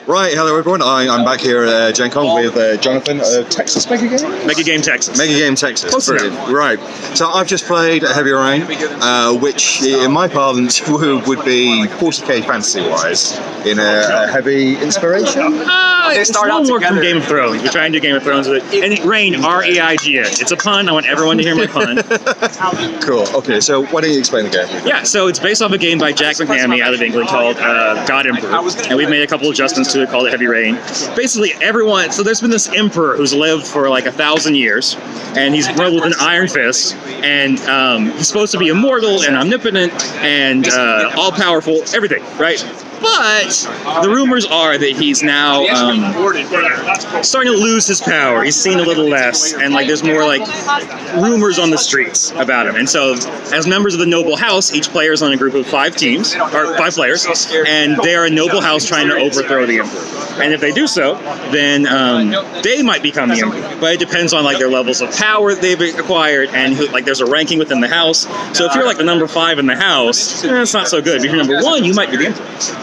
Right, hello everyone. I'm back here at Gencon with Jonathan of Texas Megagame? Megagame Texas. Megagame Texas. Close Brilliant. Right. So I've just played Heavy Rain, which in my parlance would be 40k fantasy-wise in a heavy inspiration. It's a little more from Game of Thrones. We're trying to do Game of Thrones with it. And Rain, R-E-I-G-N. It's a pun. I want everyone to hear my pun. Cool. Okay, so why don't you explain the game? Yeah, so it's based off a game by Jack McNamee out of England called God Emperor. And we've made a couple adjustments to it called Heavy Rain. Basically, everyone... So there's been this emperor who's lived for like 1,000 years. And he's ruled with an iron fist. And he's supposed to be immortal and omnipotent and all-powerful. Everything, right? But the rumors are that he's now starting to lose his power. He's seen a little less, and like there's more like rumors on the streets about him. And so, as members of the noble house, each player is on a group of 5 teams or 5 players, and they are a noble house trying to overthrow the emperor. And if they do so, then they might become the emperor. But it depends on like their levels of power they've acquired, and like there's a ranking within the house. So if you're like the number 5 in the house, it's not so good. But if you're number 1, you might be the emperor.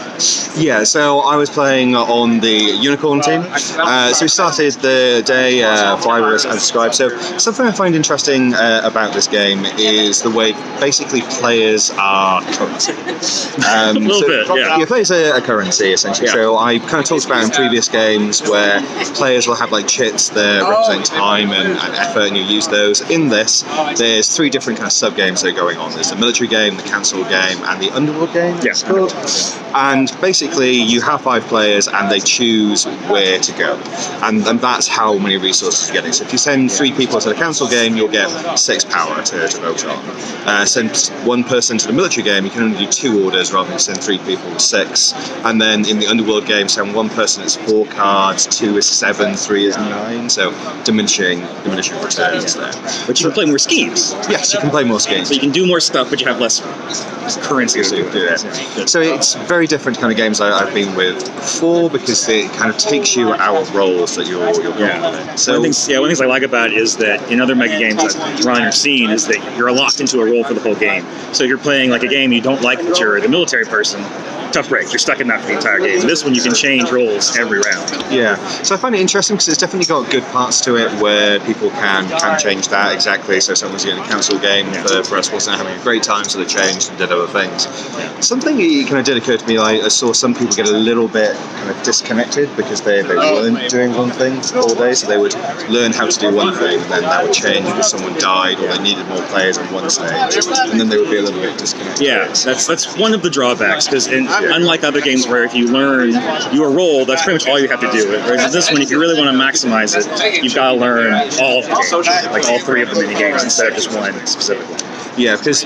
Yeah, so I was playing on the Unicorn team. So we started the day, 5 of us as described. So something I find interesting about this game is the way basically players are currency. A little bit, yeah. Yeah, players are a currency essentially. Yeah. So I kind of talked about in previous games where players will have like chits that represent time and effort, and you use those. In this, there's 3 different kind of sub games that are going on. There's the military game, the council game, and the underworld game. Yes. And basically, you have 5 players, and they choose where to go, and that's how many resources you're getting. So if you send 3 people to the council game, you'll get 6 power to vote on. Send 1 person to the military game, you can only do 2 orders rather than send 3 people with 6. And then in the underworld game, send 1 person it's 4 cards, 2 is 7, 3 is 9. So diminishing returns there. But you can play more schemes. Yes, you can play more schemes. So you can do more stuff, but you have less currency to do it. So it's very different kind of games I've been with before, because it kind of takes you out of roles that you're going with. So one of the things I like about it is that in other mega games I've run or seen is that you're locked into a role for the whole game. So if you're playing like a game you don't like, but you're the military person, tough break. You're stuck in that for the entire game. This one you can change roles every round. Yeah, so I find it interesting because it's definitely got good parts to it where people can change that exactly. So someone's in a council game for us wasn't having a great time, so they changed and did other things. Something that kind of did occur to me, I saw some people get a little bit kind of disconnected because they weren't doing one thing all day, so they would learn how to do one thing and then that would change because someone died or they needed more players on one stage, and then they would be a little bit disconnected. Yeah, that's one of the drawbacks, because unlike other games where if you learn your role, that's pretty much all you have to do. Whereas this one, if you really want to maximize it, you've got to learn all of the games, like all 3 of the mini games instead of just one specifically. Yeah, because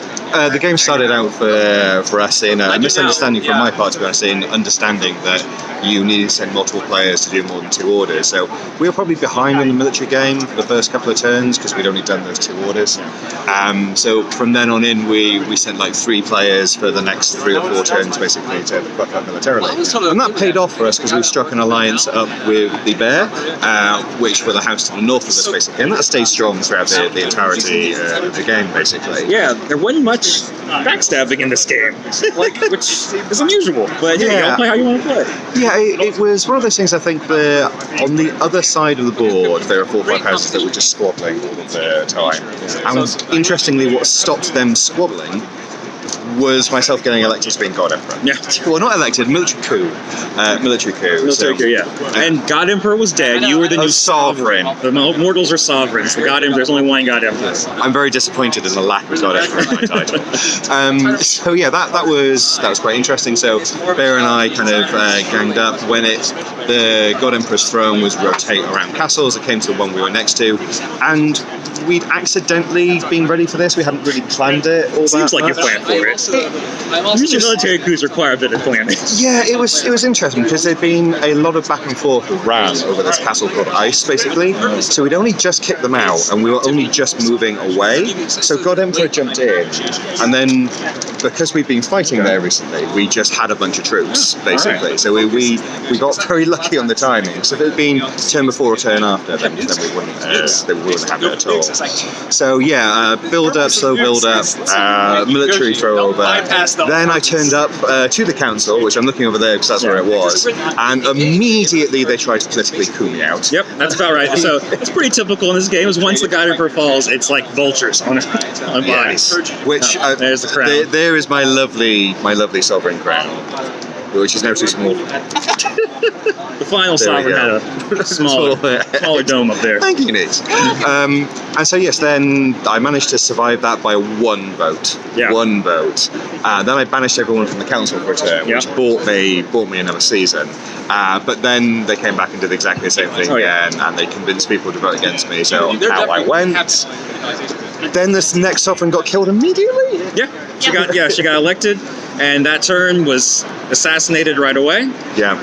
the game started out for us in a misunderstanding from my part, to be honest, in understanding that you needed to send multiple players to do more than 2 orders. So we were probably behind in the military game for the first couple of turns because we'd only done those 2 orders. So from then on in, we sent like 3 players for the next 3 or 4 turns, basically, to buff up militarily. And that paid off for us because we struck an alliance up with the Bear, which were the house to the north of us, basically. And that stayed strong throughout the entirety of the game, basically. Yeah, there wasn't much backstabbing in this game, which is unusual. But you go, play how you want to play. Yeah, it was one of those things. I think on the other side of the board, there are 4 or 5 houses that were just squabbling all of the time. And interestingly, what stopped them squabbling was myself getting elected to being God Emperor. Yeah. Well, not elected, military coup. Military coup, yeah. And God Emperor was dead. You were the new sovereign. The mortals are sovereigns. The God Emperor, there's only one God Emperor. I'm very disappointed in the lack of God Emperor in my title. So yeah, that was quite interesting. So Bear and I kind of ganged up when the God Emperor's throne was rotating around castles. It came to the one we were next to, and we'd accidentally been ready for this. We hadn't really planned it all that Seems like much. you planned for it. Usually military coups require a bit of planning. Yeah, it was interesting because there'd been a lot of back and forth around over this castle called Ice, basically. So we'd only just kicked them out, and we were only just moving away. So God Emperor jumped in, and then because we've been fighting there recently, we just had a bunch of troops, basically. So we got very lucky on the timing. So if it had been turn before or turn after, then we wouldn't have it at all. So yeah, build up, slow build up, military throw over. Then I turned up to the council, which I'm looking over there because that's where it was, and immediately they tried to politically coup me out. Yep, that's about right. So it's pretty typical in this game. Is once the God Emperor falls, it's like vultures on bodies. Yes. Which there's the crown. There is my lovely sovereign crown, which is now too small. The final sovereign had a smaller dome up there. Thank you, Nate. And so yes, then I managed to survive that by one vote. Yeah. One vote. Then I banished everyone from the council for a term, which bought me another season. But then they came back and did exactly the same thing again, and they convinced people to vote against me. So out I went. Then this next sovereign got killed immediately. Yeah, she got elected, and that turn was assassinated right away. Yeah.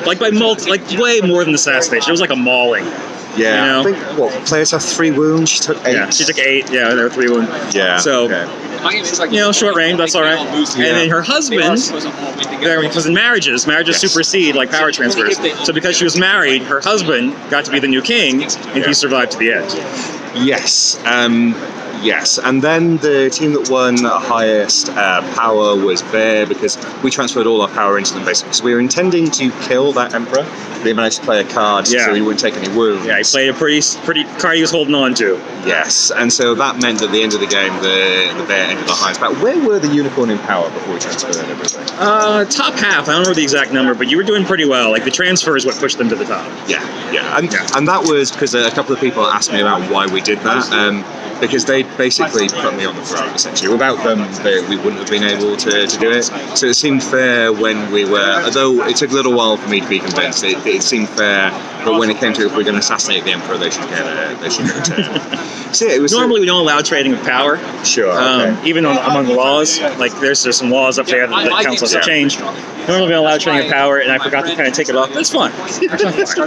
Like way more than assassination. It was like a mauling. Yeah. You know? I think players have 3 wounds. She took 8. Yeah, she took 8. Yeah, there were 3 wounds. Yeah. So. Okay. Short range, that's all right. And then her husband, because in marriages supersede like power transfers. So because she was married, her husband got to be the new king, and he survived to the end. Yes. Yes, and then the team that won highest power was Bear, because we transferred all our power into them basically. So we were intending to kill that emperor. They managed to play a card so he wouldn't take any wounds. Yeah, he played a pretty card he was holding on to. Yes, and so that meant at the end of the game, the Bear ended the highest power. Where were the unicorn in power before we transferred everything? Top half. I don't know the exact number, but you were doing pretty well. Like the transfer is what pushed them to the top. Yeah. And that was because a couple of people asked me about why we did that. Because they basically put me on the throne, essentially. Without them, we wouldn't have been able to do it. So it seemed fair when we were, although it took a little while for me to be convinced, it seemed fair, but when it came to if we're going to assassinate the emperor, they should get a turn. So yeah, it was normally we don't allow trading of power. Sure. Even among the laws, like there's some laws up there that the council has to change. Normally we don't allow trading of power, and I forgot to kind of take it off. That's fine.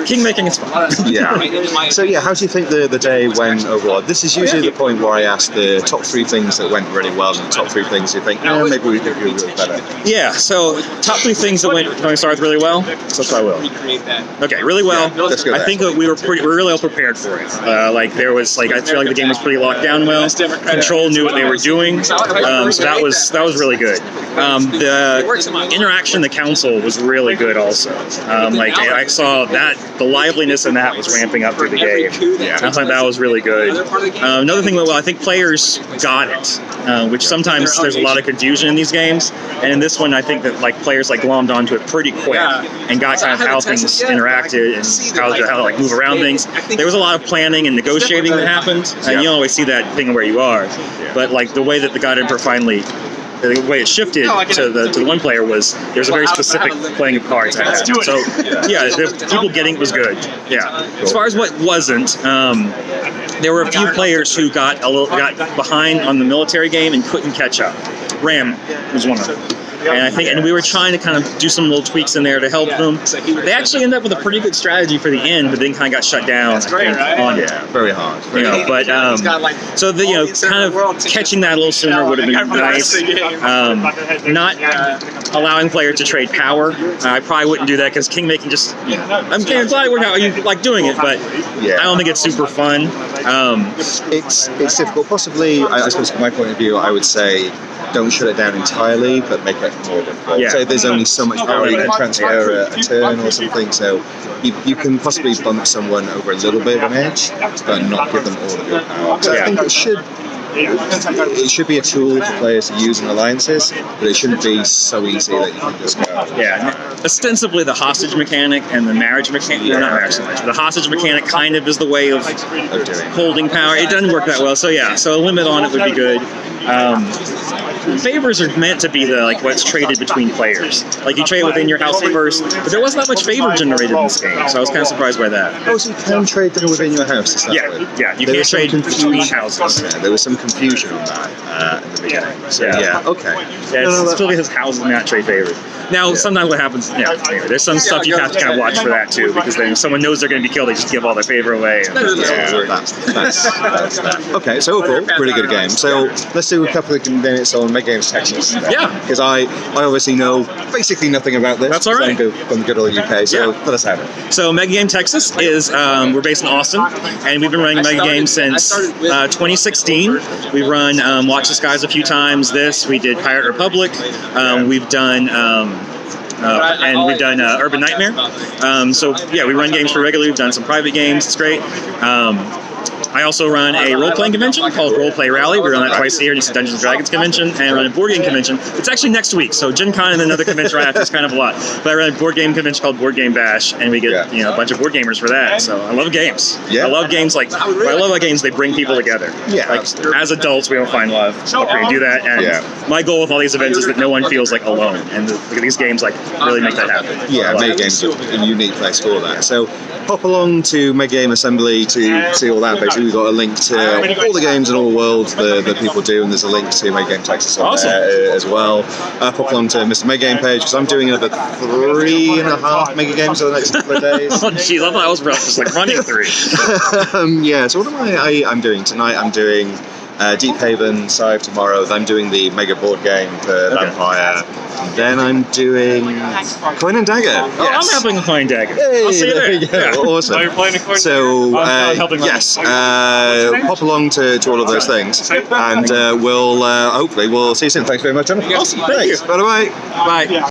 King making is fine. Yeah. So yeah, how do you think the day went overall? This is usually the point where I ask the top 3 things that went really well and the top 3 things you think, maybe we could do a little better. Yeah, so top 3 things that went going to start with really well. So I will. Okay, really well. Let's go I think that we were really well prepared for it. I feel like the game was pretty locked down well. Control knew what they were doing. So that was really good. The interaction in the council was really good also. I saw that the liveliness in that was ramping up through the game. I thought that was really good. Another thing that I think players got it, which sometimes there's a lot of confusion in these games, and in this one I think that players glommed onto it pretty quick and got kind of how things interacted and how to move around things. There was a lot of planning and negotiating that happened, and you don't always see that thing where you are, but the way that the God Emperor finally, the way it shifted to the one player was there's a very specific playing of cards. So yeah, the people getting it was good. Yeah. As far as what wasn't, there were a few players who got behind on the military game and couldn't catch up. Ram was one of them. And we were trying to kind of do some little tweaks in there to help them. They actually ended up with a pretty good strategy for the end, but then kind of got shut down on it. Yeah, very hard. But so kind of catching that a little sooner would have been nice. Not allowing players to trade power. I probably wouldn't do that because king making just. I'm glad we're not like doing it, but I don't think it's super fun. It's difficult. Possibly, I suppose from my point of view, I would say don't shut it down entirely, but make it more difficult. Yeah. So there's only so much power you can transfer a turn or something, so you can possibly bump someone over a little bit of an edge, but not give them all of your power. So I think it should be a tool for players to use in alliances, but it shouldn't be so easy that you can just go. Yeah, ostensibly the hostage mechanic and the marriage mechanic, not marriage so much, but the hostage mechanic kind of is the way of holding power. It doesn't work that well, so a limit on it would be good. Favors are meant to be what's traded between players. You trade within your house first, but there wasn't that much favor generated in this game, so I was kind of surprised by that. Oh, so you can trade them within your house? Yeah, you can't trade between houses. Yeah, there was some confusion on that in the beginning. So, okay. Yeah, it's still his houses not trade favors. Now, sometimes what happens, there's some stuff you have to kind of watch for that too, because then if someone knows they're going to be killed, they just give all their favor away. And, That's that. Okay, so overall, really good game. So let's do a couple of minutes on Megagames Texas. Yeah. Because I obviously know basically nothing about this. That's all right. I'm from the good old UK, so let us have it. So Megagame Texas is, we're based in Austin, and we've been running Megagames since 2016. We've run Watch the Skies a few times. We did Pirate Republic. We've done Urban Nightmare. So yeah, we run games pretty regularly. We've done some private games. It's great. I also run a role-playing convention called Roleplay Rally. We run that twice a year. It's a Dungeons & Dragons convention, and I run a board game convention. It's actually next week, so Gencon and then another convention right after is kind of a lot. But I run a board game convention called Board Game Bash, and we get a bunch of board gamers for that. So I love games. Yeah. I love games. What I love about games, they bring people together. Yeah, as adults, we don't find love. But we do that, and my goal with all these events is that no one feels like alone, and these games really make that happen. Yeah, Megagames are a unique place for that. So pop along to Megagame Assembly to see all that. Basically, we've got a link to all the games in all the world that people do, and there's a link to Megagame Texas on there as well. Pop along to Mr. Megagame page, because I'm doing another 3.5 Megagames over the next couple of days. Oh jeez, I thought I was just running 3. Yeah, so what am I'm doing tonight? I'm doing Deep Haven, Scythe tomorrow. Then I'm doing the Mega board game for Vampire. And then I'm doing Coin and Dagger. Oh, I'm helping with Coin and Dagger. Hey, I'll see you there. Yeah. Awesome. You're playing a Coin So, yes, pop along to all of those things, and hopefully we'll see you soon. Thanks very much, Jonathan. Awesome. Thank you. Bye-bye. Bye.